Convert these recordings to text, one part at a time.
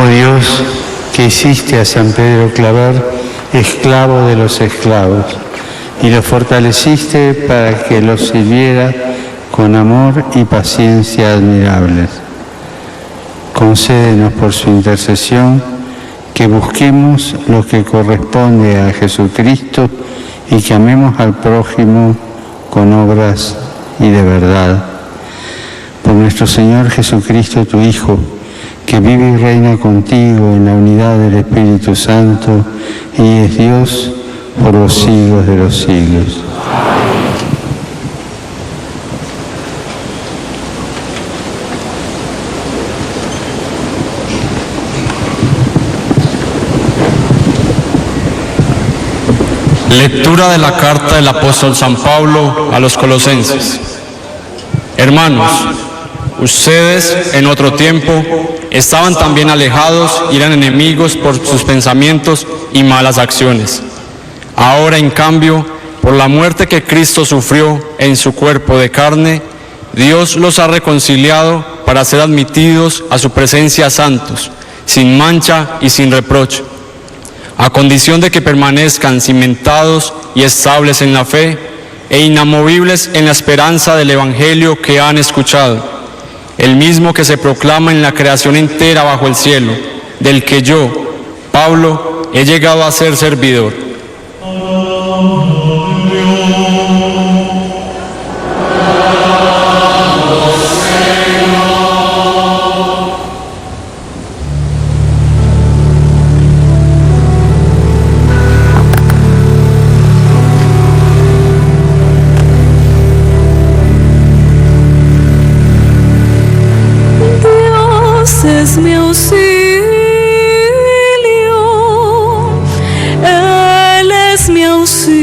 Oh Dios, que hiciste a San Pedro Claver esclavo de los esclavos y lo fortaleciste para que los sirviera con amor y paciencia admirables. Concédenos por su intercesión que busquemos lo que corresponde a Jesucristo y que amemos al prójimo con obras y de verdad. Por nuestro Señor Jesucristo, tu Hijo, que vive y reina contigo en la unidad del Espíritu Santo y es Dios por los siglos de los siglos. Lectura de la carta del apóstol San Pablo a los Colosenses. Hermanos, ustedes en otro tiempo estaban también alejados y eran enemigos por sus pensamientos y malas acciones. Ahora, en cambio, por la muerte que Cristo sufrió en su cuerpo de carne, Dios los ha reconciliado para ser admitidos a su presencia santos, sin mancha y sin reproche, a condición de que permanezcan cimentados y estables en la fe e inamovibles en la esperanza del Evangelio que han escuchado, el mismo que se proclama en la creación entera bajo el cielo, del que yo, Pablo, he llegado a ser servidor. Es mi auxilio, Él es mi auxilio.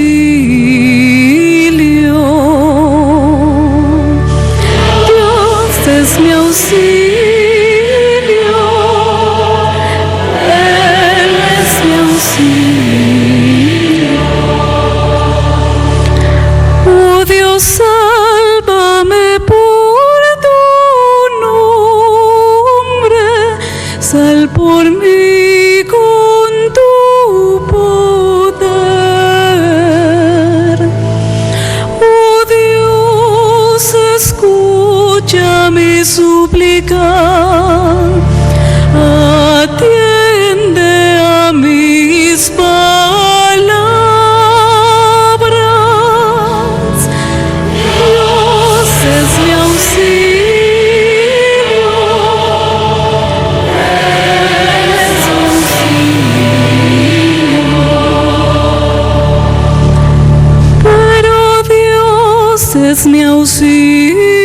Dios es mi auxilio, Él es mi auxilio. Oh Dios, sálvame por tu nombre, sal por mí con tu poder. Oh Dios, escucha mi súplica, atiende a mis palabras. Dios es mi auxilio, pero Dios es mi auxilio.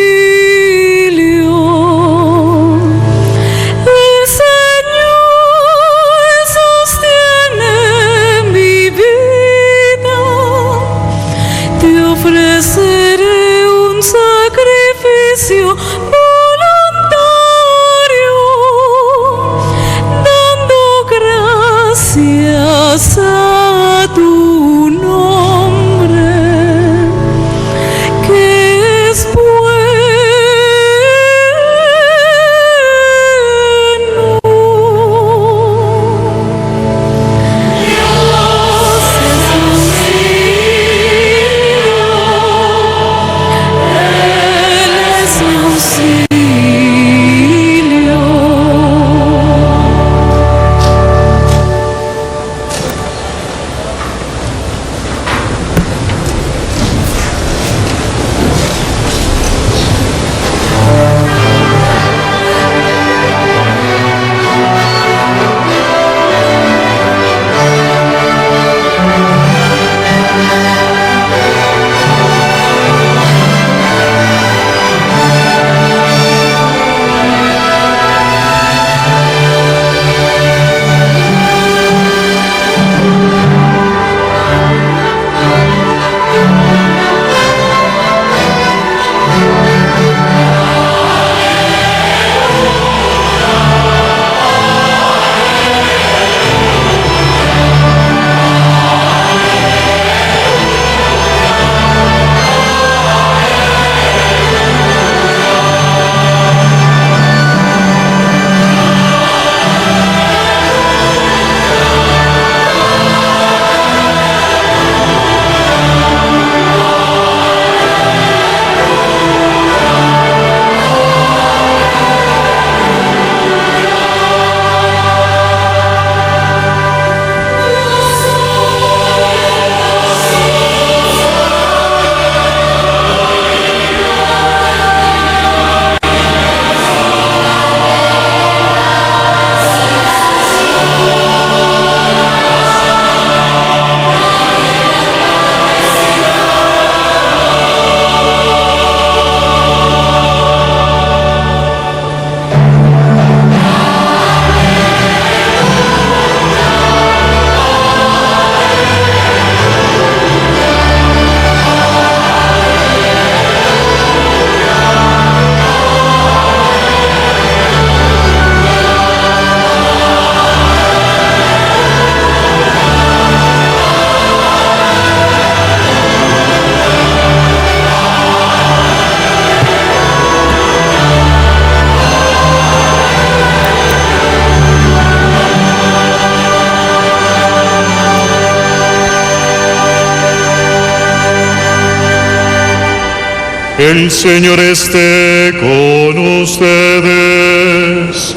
El Señor esté con ustedes.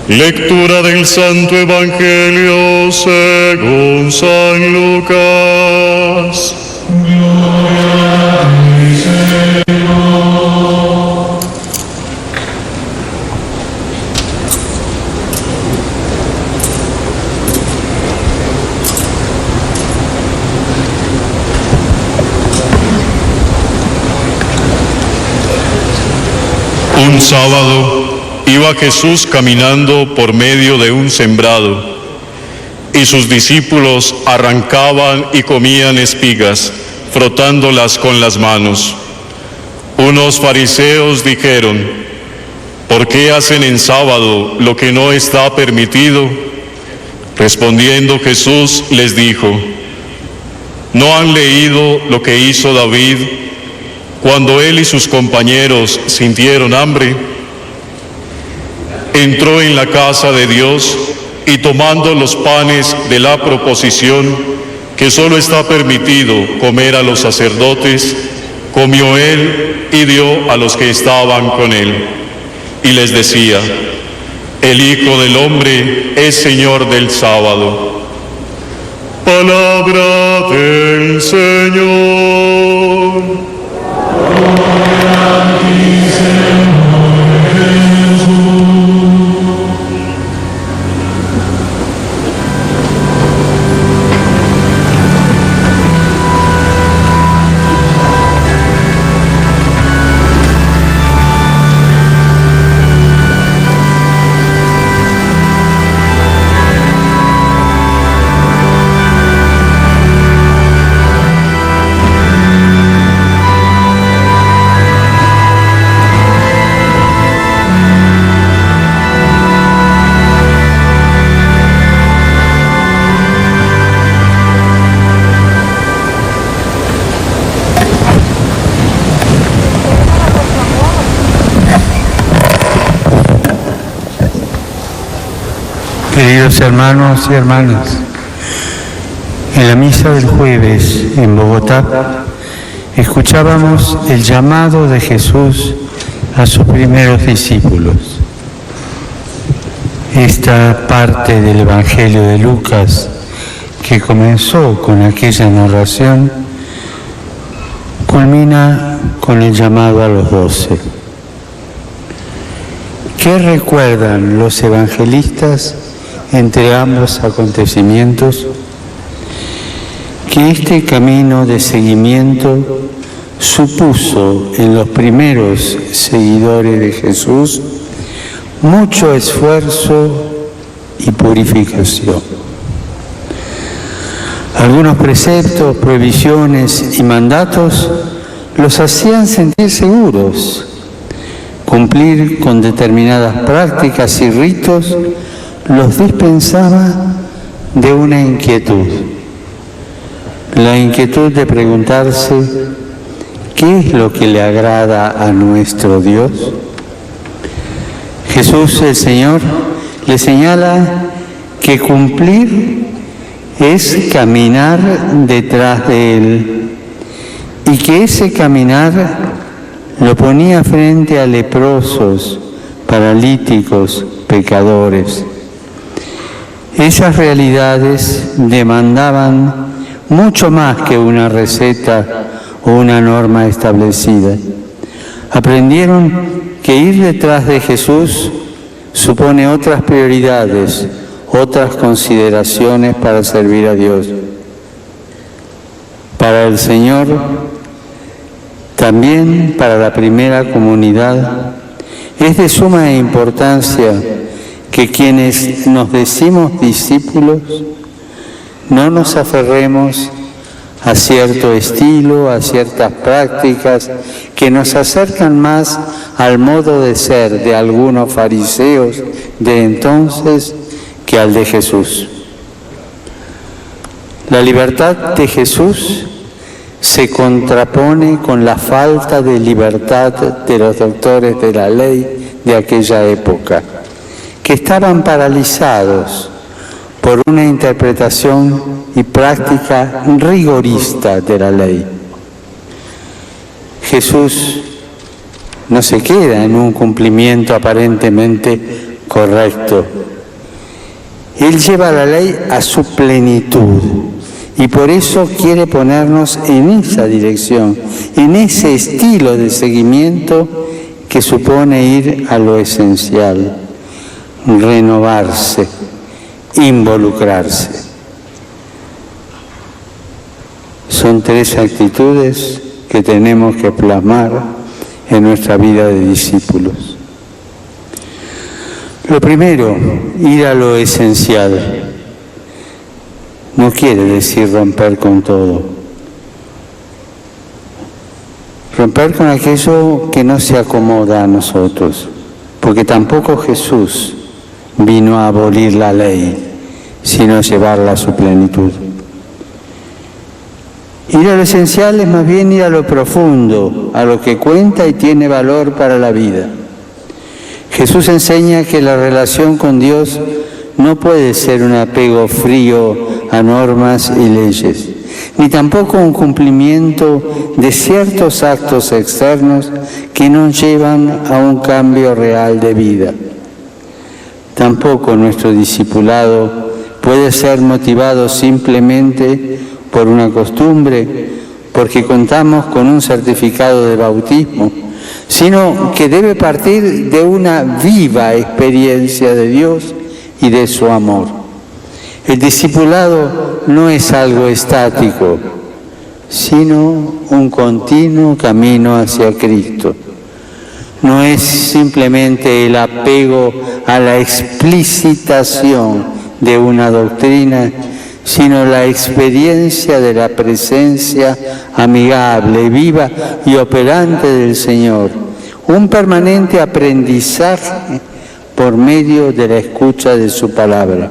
Lectura del Santo Evangelio según San Lucas. Gloria a ti, Señor. Un sábado iba Jesús caminando por medio de un sembrado, y sus discípulos arrancaban y comían espigas, frotándolas con las manos. Unos fariseos dijeron: ¿por qué hacen en sábado lo que no está permitido? Respondiendo Jesús les dijo: ¿no han leído lo que hizo David cuando él y sus compañeros sintieron hambre? Entró en la casa de Dios y tomando los panes de la proposición, que solo está permitido comer a los sacerdotes, comió él y dio a los que estaban con él. Y les decía: el Hijo del Hombre es Señor del sábado. Palabra del Señor. Gloria a ti, Señor Jesús. Queridos hermanos y hermanas, en la misa del jueves en Bogotá escuchábamos el llamado de Jesús a sus primeros discípulos. Esta parte del Evangelio de Lucas, que comenzó con aquella narración, culmina con el llamado a los 12. ¿Qué recuerdan los evangelistas entre ambos acontecimientos? Que este camino de seguimiento supuso en los primeros seguidores de Jesús mucho esfuerzo y purificación. Algunos preceptos, prohibiciones y mandatos los hacían sentir seguros. Cumplir con determinadas prácticas y ritos los dispensaba de una inquietud. La inquietud de preguntarse: ¿qué es lo que le agrada a nuestro Dios? Jesús, el Señor, le señala que cumplir es caminar detrás de Él, y que ese caminar lo ponía frente a leprosos, paralíticos, pecadores. Esas realidades demandaban mucho más que una receta o una norma establecida. Aprendieron que ir detrás de Jesús supone otras prioridades, otras consideraciones para servir a Dios. Para el Señor, también para la primera comunidad, es de suma importancia que quienes nos decimos discípulos no nos aferremos a cierto estilo, a ciertas prácticas que nos acercan más al modo de ser de algunos fariseos de entonces que al de Jesús. La libertad de Jesús se contrapone con la falta de libertad de los doctores de la ley de aquella época, que estaban paralizados por una interpretación y práctica rigorista de la ley. Jesús no se queda en un cumplimiento aparentemente correcto. Él lleva la ley a su plenitud y por eso quiere ponernos en esa dirección, en ese estilo de seguimiento que supone ir a lo esencial, renovarse, involucrarse. Son tres actitudes que tenemos que plasmar en nuestra vida de discípulos. Lo primero, ir a lo esencial. No quiere decir romper con todo. Romper con aquello que no se acomoda a nosotros, porque tampoco Jesús vino a abolir la ley, sino a llevarla a su plenitud. Ir a lo esencial es más bien ir a lo profundo, a lo que cuenta y tiene valor para la vida. Jesús enseña que la relación con Dios no puede ser un apego frío a normas y leyes, ni tampoco un cumplimiento de ciertos actos externos que nos llevan a un cambio real de vida. Tampoco nuestro discipulado puede ser motivado simplemente por una costumbre, porque contamos con un certificado de bautismo, sino que debe partir de una viva experiencia de Dios y de su amor. El discipulado no es algo estático, sino un continuo camino hacia Cristo. No es simplemente el apego a la explicitación de una doctrina, sino la experiencia de la presencia amigable, viva y operante del Señor. Un permanente aprendizaje por medio de la escucha de su palabra.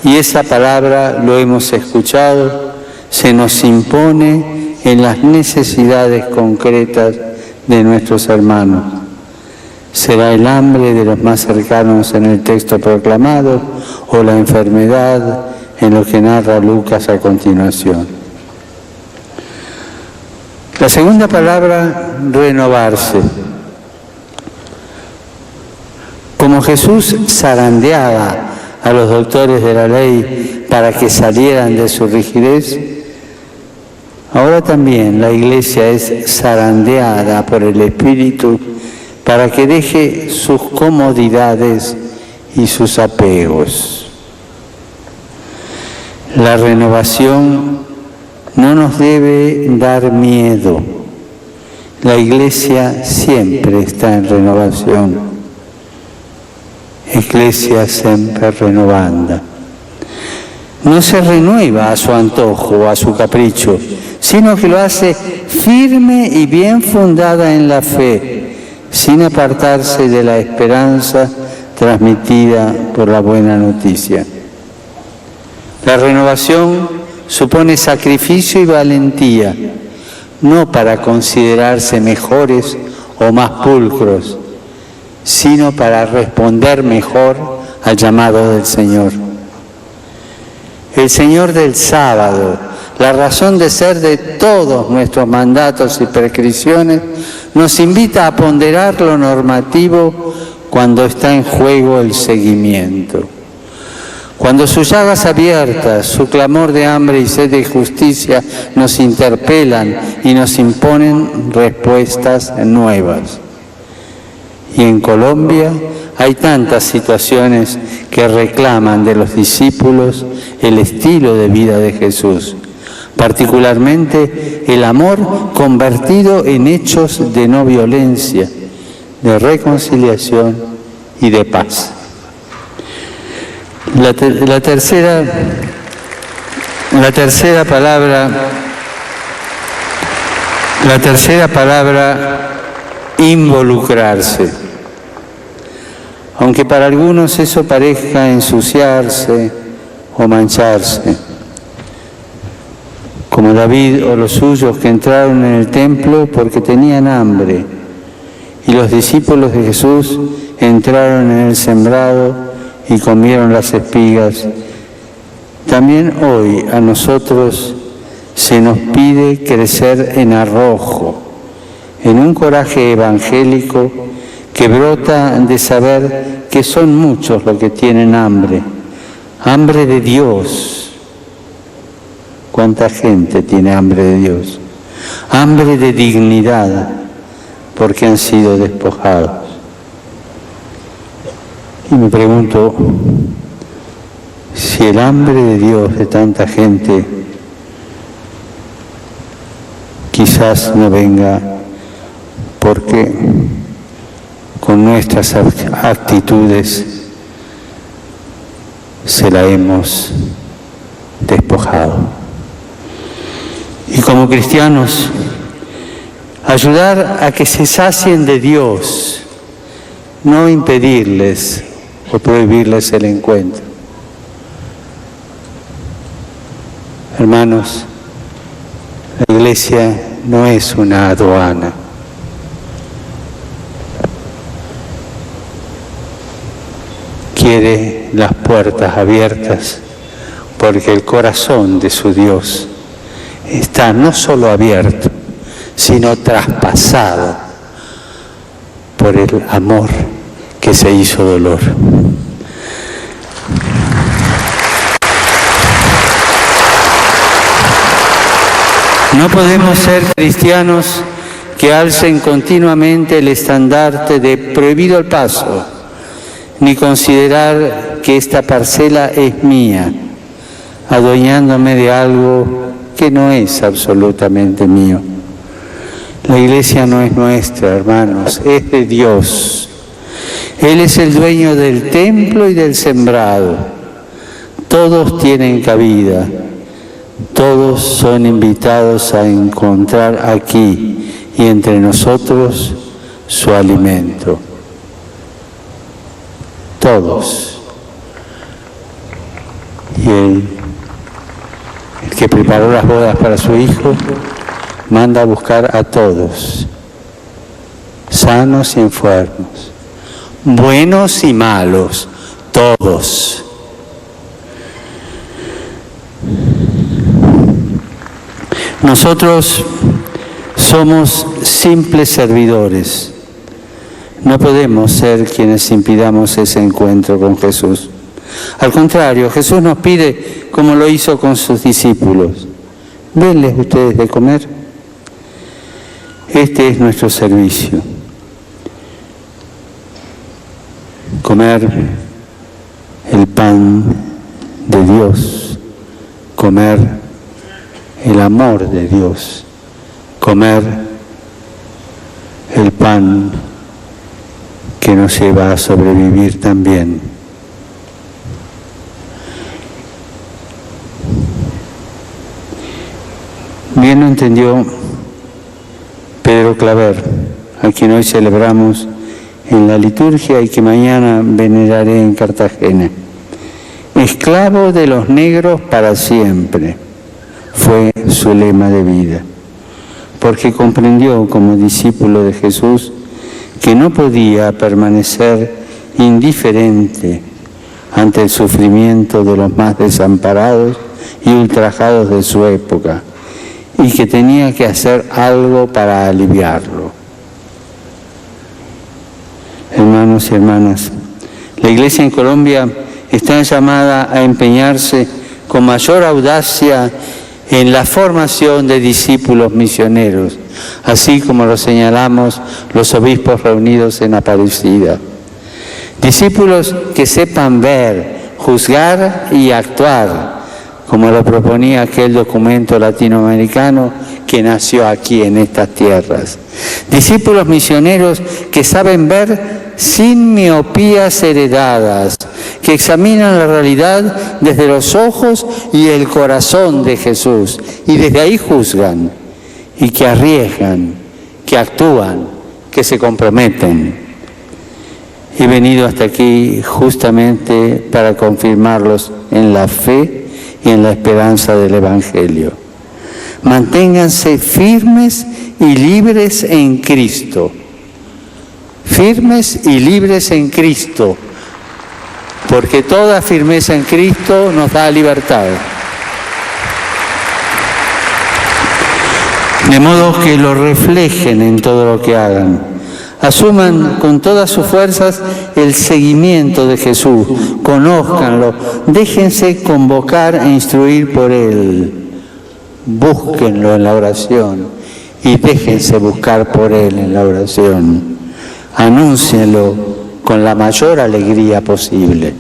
Y esa palabra, lo hemos escuchado, se nos impone en las necesidades concretas de nuestros hermanos. Será el hambre de los más cercanos en el texto proclamado o la enfermedad en lo que narra Lucas a continuación. La segunda palabra, renovarse. Como Jesús zarandeaba a los doctores de la ley para que salieran de su rigidez, ahora también la Iglesia es zarandeada por el Espíritu para que deje sus comodidades y sus apegos. La renovación no nos debe dar miedo. La Iglesia siempre está en renovación. Ecclesia sempre renovanda. No se renueva a su antojo o a su capricho, sino que lo hace firme y bien fundada en la fe, sin apartarse de la esperanza transmitida por la buena noticia. La renovación supone sacrificio y valentía, no para considerarse mejores o más pulcros, sino para responder mejor al llamado del Señor. El Señor del sábado, la razón de ser de todos nuestros mandatos y prescripciones, nos invita a ponderar lo normativo cuando está en juego el seguimiento. Cuando sus llagas abiertas, su clamor de hambre y sed de justicia nos interpelan y nos imponen respuestas nuevas. Y en Colombia hay tantas situaciones que reclaman de los discípulos el estilo de vida de Jesús, particularmente el amor convertido en hechos de no violencia, de reconciliación y de paz. La tercera palabra, involucrarse. Aunque para algunos eso parezca ensuciarse o mancharse, como David o los suyos que entraron en el templo porque tenían hambre, y los discípulos de Jesús entraron en el sembrado y comieron las espigas, también hoy a nosotros se nos pide crecer en arrojo, en un coraje evangélico que brota de saber que son muchos los que tienen hambre de Dios. ¿Cuánta gente tiene hambre de Dios? Hambre de dignidad, porque han sido despojados. Y me pregunto si el hambre de Dios de tanta gente quizás no venga porque con nuestras actitudes se la hemos despojado. Y como cristianos, ayudar a que se sacien de Dios, no impedirles o prohibirles el encuentro. Hermanos, la Iglesia no es una aduana. Quiere las puertas abiertas porque el corazón de su Dios está no solo abierto, sino traspasado por el amor que se hizo dolor. No podemos ser cristianos que alcen continuamente el estandarte de prohibido el paso, ni considerar que esta parcela es mía, adueñándome de algo que no es absolutamente mío. La Iglesia no es nuestra, hermanos, es de Dios. Él es el dueño del templo y del sembrado. Todos tienen cabida, todos son invitados a encontrar aquí y entre nosotros su alimento. Todos. Y el que preparó las bodas para su hijo manda a buscar a todos, sanos y enfermos, buenos y malos, todos. Nosotros somos simples servidores. No podemos ser quienes impidamos ese encuentro con Jesús. Al contrario, Jesús nos pide, como lo hizo con sus discípulos, denles ustedes de comer. Este es nuestro servicio. Comer el pan de Dios, comer el amor de Dios, comer el pan que nos lleva a sobrevivir también. Bien lo entendió Pedro Claver, a quien hoy celebramos en la liturgia y que mañana veneraré en Cartagena. Esclavo de los negros para siempre, fue su lema de vida, porque comprendió como discípulo de Jesús que no podía permanecer indiferente ante el sufrimiento de los más desamparados y ultrajados de su época, y que tenía que hacer algo para aliviarlo. Hermanos y hermanas, la Iglesia en Colombia está llamada a empeñarse con mayor audacia en la formación de discípulos misioneros, así como lo señalamos los obispos reunidos en Aparecida. Discípulos que sepan ver, juzgar y actuar, como lo proponía aquel documento latinoamericano que nació aquí en estas tierras. Discípulos misioneros que saben ver sin miopías heredadas, que examinan la realidad desde los ojos y el corazón de Jesús, y desde ahí juzgan, y que arriesgan, que actúan, que se comprometen. He venido hasta aquí justamente para confirmarlos en la fe y en la esperanza del Evangelio. Manténganse firmes y libres en Cristo. Firmes y libres en Cristo. porque toda firmeza en Cristo nos da libertad. De modo que lo reflejen en todo lo que hagan. Asuman con todas sus fuerzas el seguimiento de Jesús, conózcanlo, déjense convocar e instruir por Él, búsquenlo en la oración y déjense buscar por Él en la oración. Anúncienlo con la mayor alegría posible.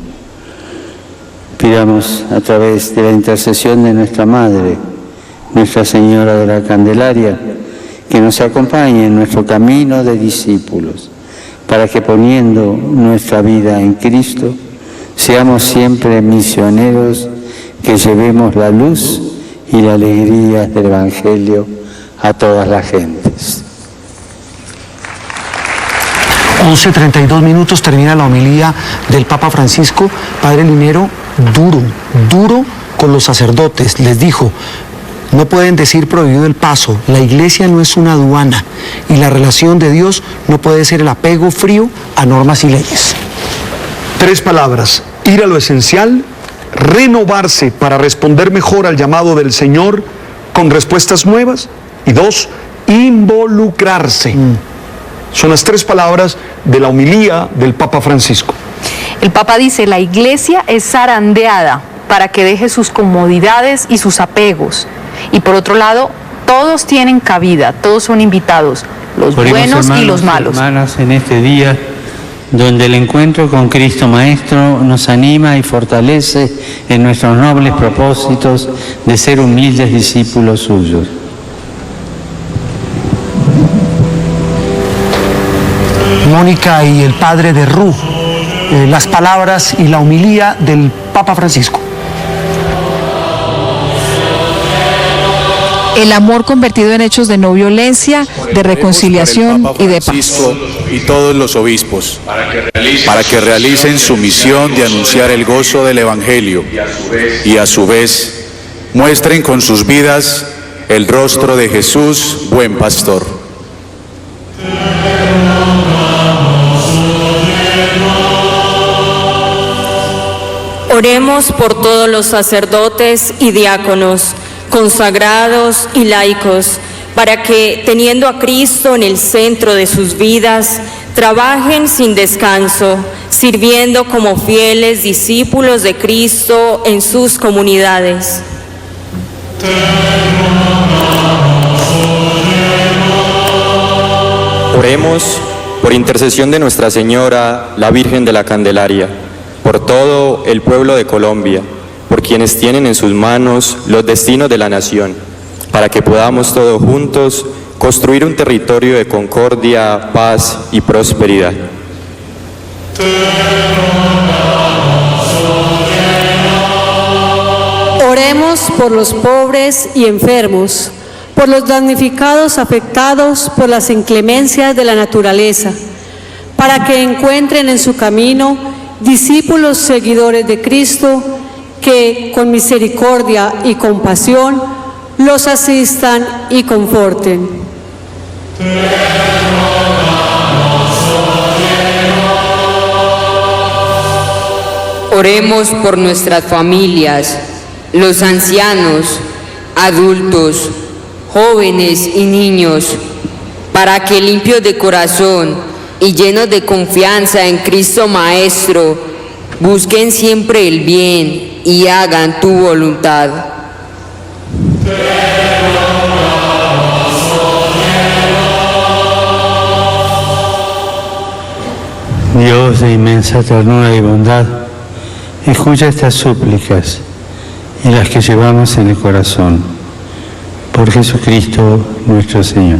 Pidamos a través de la intercesión de nuestra Madre, Nuestra Señora de la Candelaria, que nos acompañe en nuestro camino de discípulos, para que poniendo nuestra vida en Cristo, seamos siempre misioneros que llevemos la luz y la alegría del Evangelio a todas las gentes. 11:32 termina la homilía del Papa Francisco. Padre Linero, duro con los sacerdotes. Les dijo: no pueden decir prohibido el paso, la iglesia no es una aduana y la relación de Dios no puede ser el apego frío a normas y leyes. 3 palabras: ir a lo esencial, renovarse para responder mejor al llamado del Señor con respuestas nuevas, y 2, involucrarse. Son las 3 palabras de la homilía del Papa Francisco. El Papa dice: la iglesia es zarandeada para que deje sus comodidades y sus apegos. Y por otro lado, todos tienen cabida, todos son invitados, los buenos y los malos. Hermanas, en este día donde el encuentro con Cristo Maestro nos anima y fortalece en nuestros nobles propósitos de ser humildes discípulos suyos. Mónica y el padre de Ru, las palabras y la homilía del Papa Francisco. El amor convertido en hechos de no violencia, de reconciliación y de paz. Y todos los obispos, para que realicen su misión de anunciar el gozo del Evangelio y a su vez muestren con sus vidas el rostro de Jesús, buen pastor. Oremos por todos los sacerdotes y diáconos, consagrados y laicos, para que, teniendo a Cristo en el centro de sus vidas, trabajen sin descanso, sirviendo como fieles discípulos de Cristo en sus comunidades. Oremos por intercesión de Nuestra Señora, la Virgen de la Candelaria, por todo el pueblo de Colombia, por quienes tienen en sus manos los destinos de la nación, para que podamos todos juntos construir un territorio de concordia, paz y prosperidad. Oremos por los pobres y enfermos, por los damnificados afectados por las inclemencias de la naturaleza, para que encuentren en su camino discípulos seguidores de Cristo, que con misericordia y compasión los asistan y conforten. Oremos por nuestras familias, los ancianos, adultos, jóvenes y niños, para que limpios de corazón y llenos de confianza en Cristo Maestro, busquen siempre el bien y hagan tu voluntad. Dios de inmensa ternura y bondad, escucha estas súplicas y las que llevamos en el corazón. Por Jesucristo nuestro Señor.